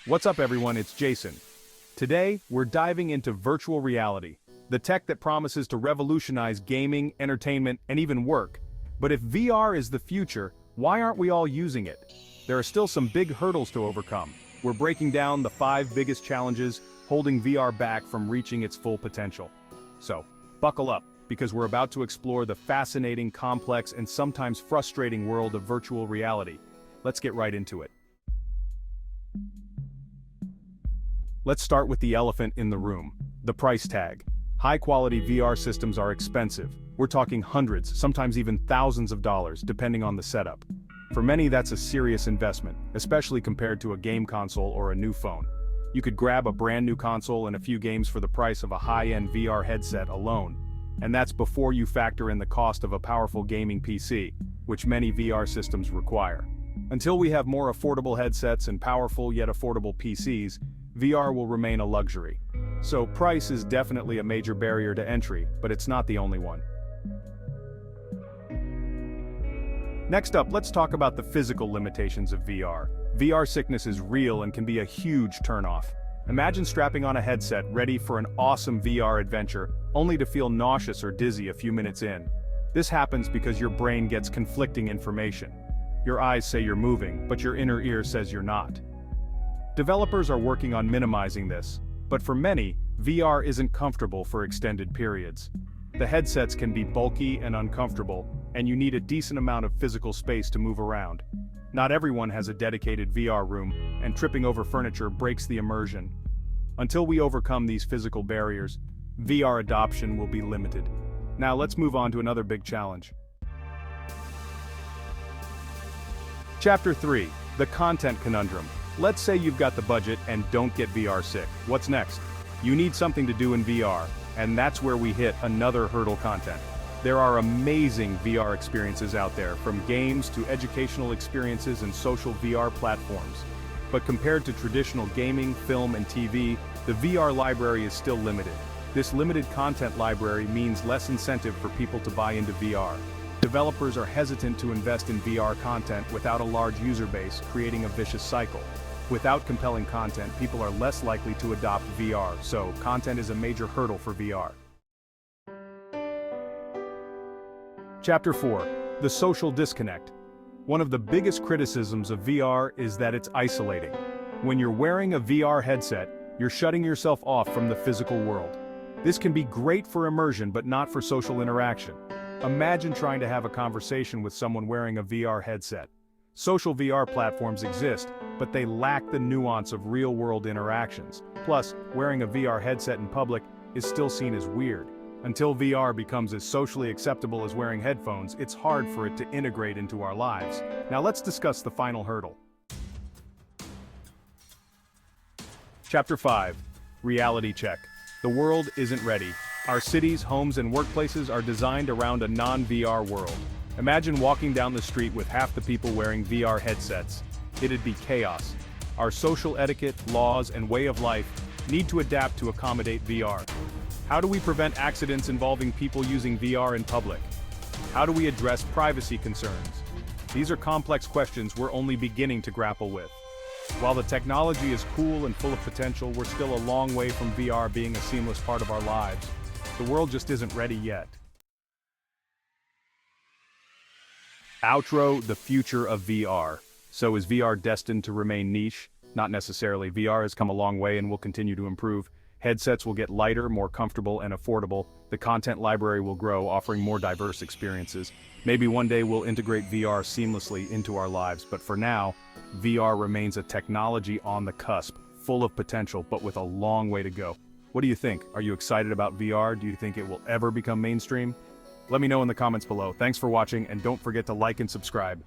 What's up everyone, it's Jason. Today, we're diving into virtual reality, the tech that promises to revolutionize gaming, entertainment, and even work. But if VR is the future, why aren't we all using it? There are still some big hurdles to overcome. We're breaking down the 5 biggest challenges holding VR back from reaching its full potential. So, buckle up, because we're about to explore the fascinating, complex, and sometimes frustrating world of virtual reality. Let's get right into it. Let's start with the elephant in the room, the price tag. High-quality VR systems are expensive. We're talking hundreds, sometimes even thousands of dollars, depending on the setup. For many, that's a serious investment, especially compared to a game console or a new phone. You could grab a brand new console and a few games for the price of a high-end VR headset alone. And that's before you factor in the cost of a powerful gaming PC, which many VR systems require. Until we have more affordable headsets and powerful yet affordable PCs, VR will remain a luxury. So price is definitely a major barrier to entry, but it's not the only one. Next up, let's talk about the physical limitations of VR. VR sickness is real and can be a huge turnoff. Imagine strapping on a headset ready for an awesome VR adventure, only to feel nauseous or dizzy a few minutes in. This happens because your brain gets conflicting information. Your eyes say you're moving, but your inner ear says you're not. Developers are working on minimizing this, but for many, VR isn't comfortable for extended periods. The headsets can be bulky and uncomfortable, and you need a decent amount of physical space to move around. Not everyone has a dedicated VR room, and tripping over furniture breaks the immersion. Until we overcome these physical barriers, VR adoption will be limited. Now let's move on to another big challenge. Chapter 3, the content conundrum. Let's say you've got the budget and don't get VR sick. What's next? You need something to do in VR, and that's where we hit another hurdle: content. There are amazing VR experiences out there, from games to educational experiences and social VR platforms. But compared to traditional gaming, film, and TV, the VR library is still limited. This limited content library means less incentive for people to buy into VR. Developers are hesitant to invest in VR content without a large user base, creating a vicious cycle. Without compelling content, people are less likely to adopt VR, so content is a major hurdle for VR. Chapter 4, the social disconnect. One of the biggest criticisms of VR is that it's isolating. When you're wearing a VR headset, you're shutting yourself off from the physical world. This can be great for immersion, but not for social interaction. Imagine trying to have a conversation with someone wearing a VR headset. Social VR platforms exist, but they lack the nuance of real-world interactions. Plus, wearing a VR headset in public is still seen as weird. Until VR becomes as socially acceptable as wearing headphones, it's hard for it to integrate into our lives. Now let's discuss the final hurdle. Chapter 5, reality check. The world isn't ready. Our cities, homes, and workplaces are designed around a non-VR world. Imagine walking down the street with half the people wearing VR headsets. It'd be chaos. Our social etiquette, laws, and way of life need to adapt to accommodate VR. How do we prevent accidents involving people using VR in public? How do we address privacy concerns? These are complex questions we're only beginning to grapple with. While the technology is cool and full of potential, we're still a long way from VR being a seamless part of our lives. The world just isn't ready yet. Outro: the future of VR. So is VR destined to remain niche? Not necessarily. VR has come a long way and will continue to improve. Headsets will get lighter, more comfortable, and affordable. The content library will grow, offering more diverse experiences. Maybe one day we'll integrate VR seamlessly into our lives, but for now, VR remains a technology on the cusp, full of potential, but with a long way to go. What do you think? Are you excited about VR? Do you think it will ever become mainstream? Let me know in the comments below. Thanks for watching, and don't forget to like and subscribe.